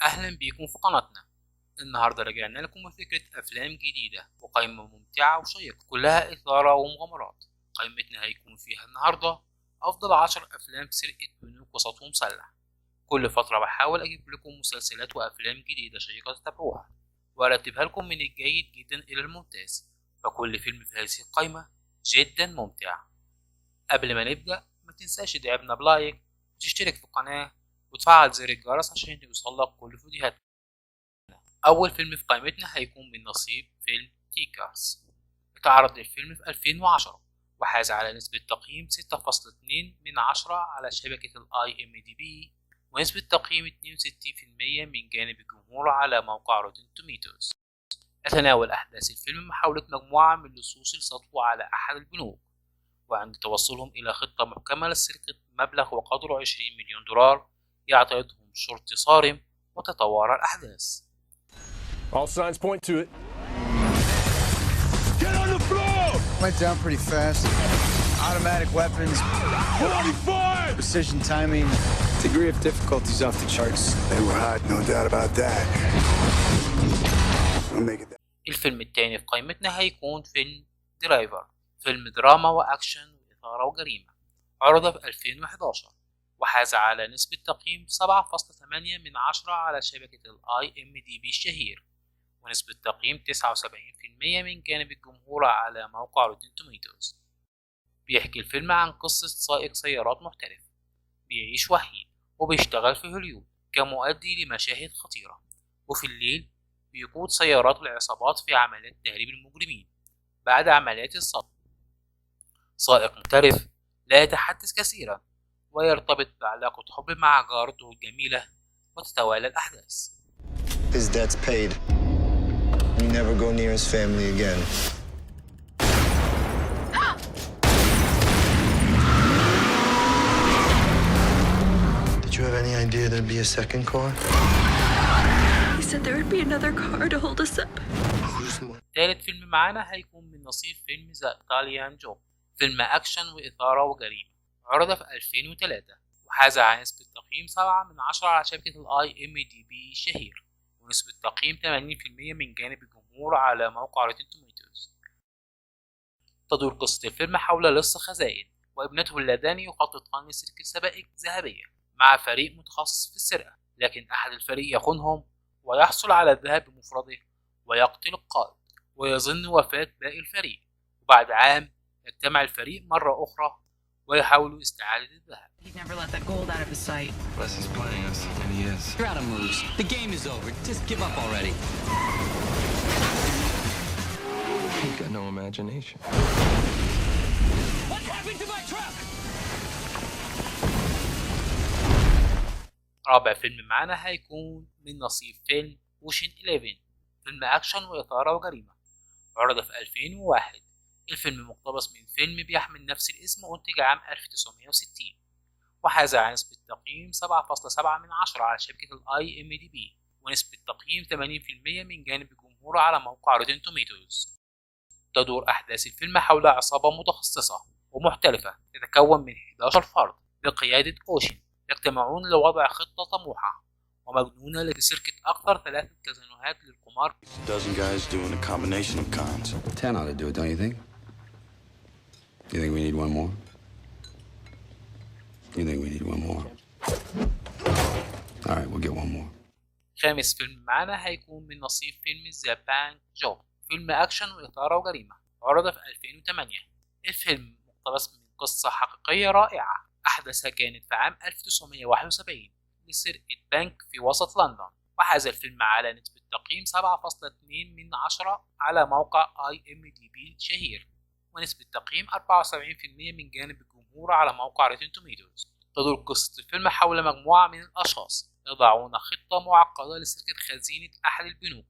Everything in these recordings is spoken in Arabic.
أهلا بيكم في قناتنا. النهاردة رجعنا لكم بفكرة أفلام جديدة وقائمة ممتعة وشيقة كلها إثارة ومغامرات. قائمتنا هيكون فيها النهاردة أفضل 10 أفلام سرقة بنوك وسط مسلح. كل فترة بحاول أجيب لكم مسلسلات وأفلام جديدة شيقة تتابعوها وأرتبها لكم من الجيد جدا إلى الممتاز، فكل فيلم في هذه القائمة جدا ممتع. قبل ما نبدأ ما تنساش تدعمنا بلايك وتشترك في القناة وتفعل زر الجرس عشان يوصلك كل فيديوهات. أول فيلم في قائمتنا هيكون من نصيب فيلم تيكرز. اتعرض الفيلم في 2010 وحاز على نسبة تقييم 6.2 من 10 على شبكة IMDb ونسبة تقييم 62% من جانب الجمهور على موقع روتن توميتوز. تتناول أحداث الفيلم محاولة مجموعة من لصوص السطو على أحد البنوك، وعند توصلهم إلى خطة محكمة لسرقة مبلغ وقدره 20 مليون دولار يعترضهم شرطي صارم وتتوارى الأحداث. All signs point to it. Get on the floor! Went down pretty fast. Automatic weapons. 45! Precision timing. Degree of difficulty's off the charts. They were hot, no doubt about that. We'll make it that. الفيلم التاني في قائمتنا هيكون فيلم درايفر، فيلم دراما وأكشن وإثارة وجريمة. عرض في 2011 وحاز على نسبة تقييم 7.8 من 10 على شبكة IMDb الشهير ونسبة تقييم 79% من جانب الجمهور على موقع روتن توميتوز. بيحكي الفيلم عن قصة سائق سيارات محترف بيعيش وحيد وبيشتغل في هوليوود كمؤدي لمشاهد خطيرة، وفي الليل بيقود سيارات العصابات في عمليات تهريب المجرمين بعد عمليات الصد. سائق محترف لا يتحدث كثيرا ويرتبط بعلاقة حب مع جارته الجميلة وتتوالى الأحداث. His debt's paid. You never go near his family again. Did you have any idea there'd be a second car? He said there would be another car to hold us up. ثالث فيلم معانا هيكون من نصيب فيلم ذا إيطاليان جوب، فيلم أكشن وإثارة وجريمة. عرض في 2003 وحاز على نسبة تقييم 7 من 10 على شبكة IMDb الشهير ونسبة تقييم 80% من جانب الجمهور على موقع روتن توميتوز. تدور قصة الفيلم حول لص خزائن وابنته اللذان يخططان لسرقة سبائك ذهبية مع فريق متخصص في السرقة، لكن أحد الفريق يخونهم ويحصل على الذهب بمفرده ويقتل القائد ويظن وفاة باقي الفريق، وبعد عام يجتمع الفريق مرة أخرى ويحاولوا استعادة الذهب. He'd never let that gold out of his sight. Unless he's playing us, and he is. You're out of moves. The game is over. Just give up already. He's got no imagination. What happened to my truck? رابع فيلم معانا هيكون من نصيب فيلم اوشن 11، فيلم أكشن وإثارة وجريمة. عرض في 2001. الفيلم مقتبس من فيلم بيحمل نفس الاسم وانتج عام 1960 وحاز على نسبة تقييم 7.7 من 10 على شبكة IMDb ونسبة تقييم 80% من جانب الجمهور على موقع روتن توميتوز. تدور أحداث الفيلم حول عصابة متخصصة ومحترفة تتكون من 11 فرد بقيادة أوشن يجتمعون لوضع خطة طموحة ومجنونة لسرقة أكثر 3 كازينوهات للقمار. Dozen guys doing a combination of cons. 10 ought to do it, don't you think? You think we need one more? You think we need one more? All right, we'll get one more. خامس فيلم معانا هيكون من نصيب فيلم ذا بانك جوب، فيلم أكشن وإثارة وجريمة. عرض في 2008. الفيلم مقتبس من قصة حقيقية رائعة أحداثها كانت في عام 1971 لسرقة بنك في وسط لندن، وحاز الفيلم على نسبة تقييم 7.2 من 10 على موقع IMDb الشهير ونسبة تقييم 74% من جانب الجمهور على موقع روتن توميتوز. تدور قصة الفيلم حول مجموعة من الأشخاص يضعون خطة معقدة لسرقة خزينة أحد البنوك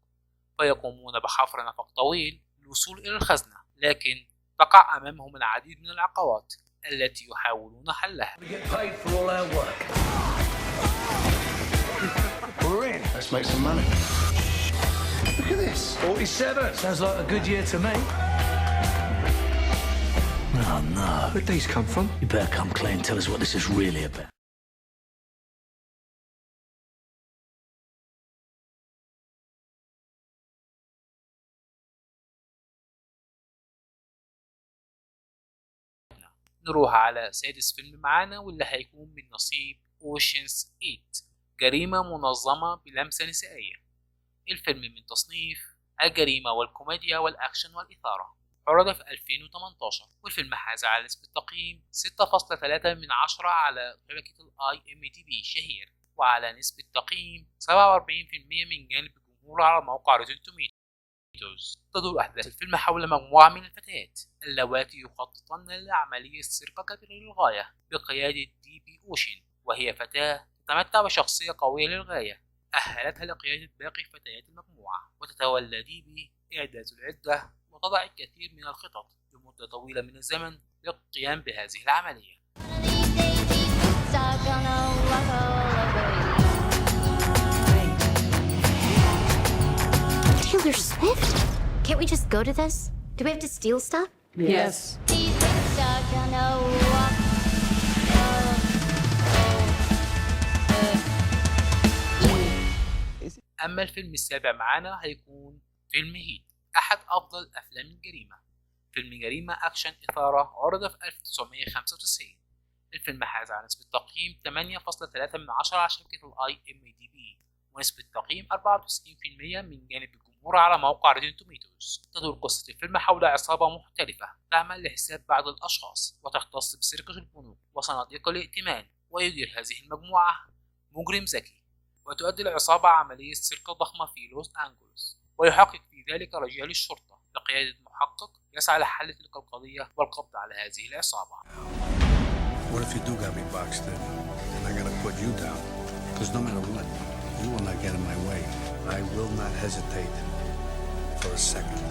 ويقومون بحفر نفق طويل للوصول إلى الخزنة، لكن تقع أمامهم العديد من العقبات التي يحاولون حلها. We're in. Let's make some money. Look at this. 47. Sounds like a good year to me. Oh, no. Where'd these come from? You better come clean and tell us what this is really about. نروح على سادس فيلم معانا واللي هيكون من نصيب Ocean's 8، جريمة منظمة بلمسة نسائية. الفيلم من تصنيف الجريمة والكوميديا والأكشن والإثارة، عرض في 2018، والفيلم حاز على نسبة تقييم 6.3 من 10 على شبكة IMDb الشهير، وعلى نسبة تقييم 47% من جانب الجمهور على موقع روتن توميتوز. تدور أحداث الفيلم حول مجموعة من الفتيات اللواتي يخططن لعملية سرقة كبيرة للغاية بقيادة DB أوشن، وهي فتاة تتمتع بشخصية قوية للغاية أهلتها لقيادة باقي فتيات المجموعة. وتتولى DB إعداد العدة وتضع الكثير من الخطط لمدة طويلة من الزمن للقيام بهذه العملية. Taylor Swift? Can't we just go to this? Do we have to steal stuff? Yes. أما الفيلم السابع معانا هيكون فيلم هيت، أحد أفضل أفلام الجريمة. فيلم جريمة أكشن إثارة عرض في 1995. الفيلم حاز على نسبة تقييم 8.3 من 10 على شبكة IMDb، ونسبة تقييم 94% من جانب الجمهور على موقع روتن توميتوز. تدور قصة الفيلم حول عصابة محترفة تعمل لحساب بعض الأشخاص وتختص بسرقة البنوك وصناديق الائتمان، ويدير هذه المجموعة مجرم ذكي، وتؤدي العصابة عملية سرقة ضخمة في لوس أنجلوس، ويحقق في ذلك رجال الشرطة بقيادة محقق يسعى لحل تلك القضية والقبض على هذه العصابة. What if you do got me boxed in and I gotta put you down? Because no matter what, you will not get in my way. I will not hesitate for a second.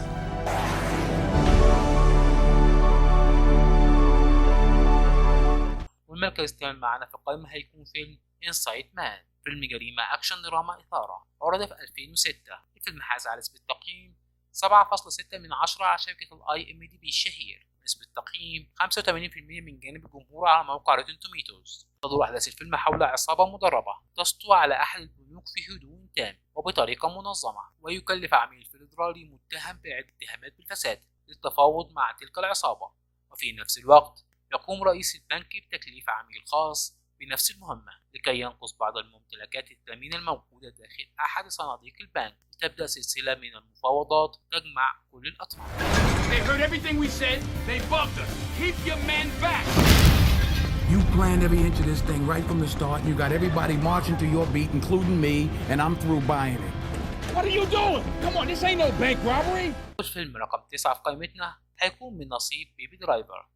والمركز الثامن معنا في القائمة هيكون فيلم Inside Man، فيلم جريمة أكشن دراما إثارة عرض في 2006. الفيلم حاز على نسبة تقييم 7.6 من 10 على شبكة IMDb الشهير، نسبة تقييم 85% من جانب الجمهور على موقع روتن توميتوز. تدور أحداث الفيلم حول عصابة مدربة تسطو على أحد البنوك في هدوء تام وبطريقة منظمة، ويكلف عميل فيدرالي متهم بعدة اتهامات بالفساد للتفاوض مع تلك العصابة. وفي نفس الوقت يقوم رئيس البنك بتكليف عميل خاص بنفس المهمة لكي ينقص بعض الممتلكات الثمينة الموجودة داخل أحد صناديق البنك. تبدأ سلسلة من المفاوضات تجمع كل الأطراف. They heard everything we said. They bugged us. Keep your man back. You planned every inch of this thing right from the start, and you got everybody marching to your beat, including me, and I'm through buying it. What are you doing? Come on, this ain't no bank robbery. الفيلم رقم 9 في قائمتنا هيكون من نصيب بيبي درايفر،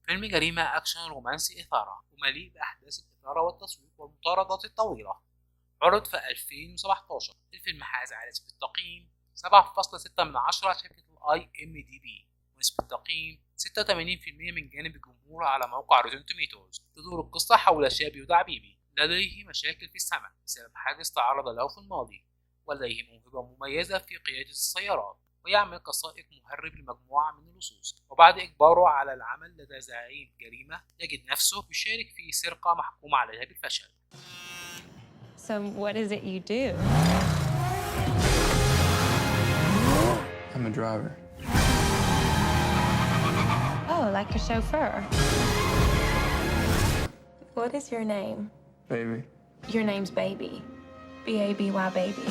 فيلم جريمة أكشن رومانسي إثارة ومليء بأحداث الإثارة والتسويق والمطاردات الطويلة، عرض في 2017. الفيلم حاز على نسبة تقييم 7.6 من 10 على شبكة IMDb، ونسبة تقييم 86% من جانب الجمهور على موقع روتن توميتوز. تدور القصة حول شاب يدعى بيبي لديه مشاكل في السمع بسبب حادث تعرض له في الماضي، ولديه موهبة مميزة في قيادة السيارات، ويعمل كسائق مهرب لمجموعة من اللصوص. وبعد إجباره على العمل لدى زعيم جريمة يجد نفسه يشارك في سرقة محكوم عليها بالفشل. So what is it you do? I'm a driver. Oh, like a chauffeur. What is your name? Baby. Your name's Baby. B-A-B-Y Baby.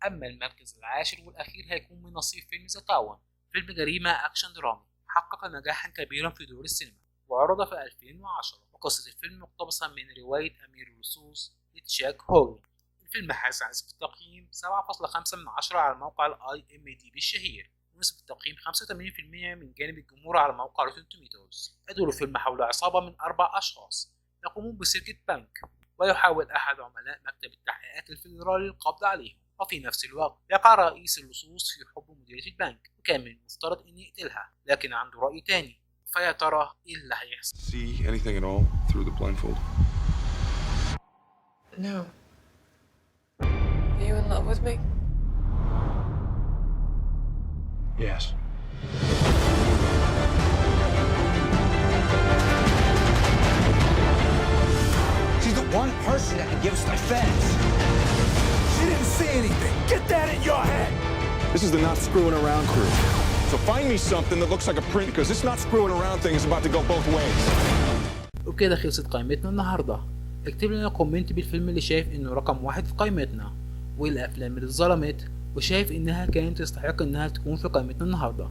أما المركز العاشر والأخير هيكون من نصيب فيلم ذا تاون، فيلم جريمة أكشن درامي حقق نجاحا كبيرا في دور السينما وعرض في 2010. وقصة الفيلم مقتبسة من رواية أمير اللصوص لتشاك هوغن. الفيلم حاز على نسبة تقييم 7.5 من 10 على موقع IMDb الشهير، ونسبة تقييم 85% من جانب الجمهور على موقع روتن توميتوز. يدور الفيلم حول عصابة من 4 أشخاص يقومون بسرقة بنك، ويحاول أحد عملاء مكتب التحقيقات الفيدرالي القبض عليهم. وفي نفس الوقت يقع رئيس اللصوص في حب مديرة البنك، وكان من المفترض أن يقتلها، لكن عنده رأي تاني. فيا ترى إيه اللي هيحصل؟ See anything at all through the blindfold? No. Are you in love with me? Yes. She's the one person that can give us the facts. She didn't say anything. Get that in your head. This is the not screwing around crew. So So find me something that looks like a print, because this not screwing around thing is about to go both ways. وبكده خلصت قائمتنا النهاردة. اكتب لنا كومنت بالفيلم اللي شايف انه رقم 1 في قائمتنا، والافلام اللي اتظلمت وشايف انها كانت تستحق انها تكون في قائمتنا النهاردة.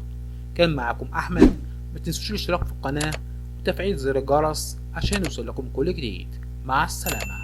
كان معكم احمد، ما تنسوش الاشتراك في القناة وتفعيل زر الجرس عشان يوصل لكم كل جديد. مع السلامة.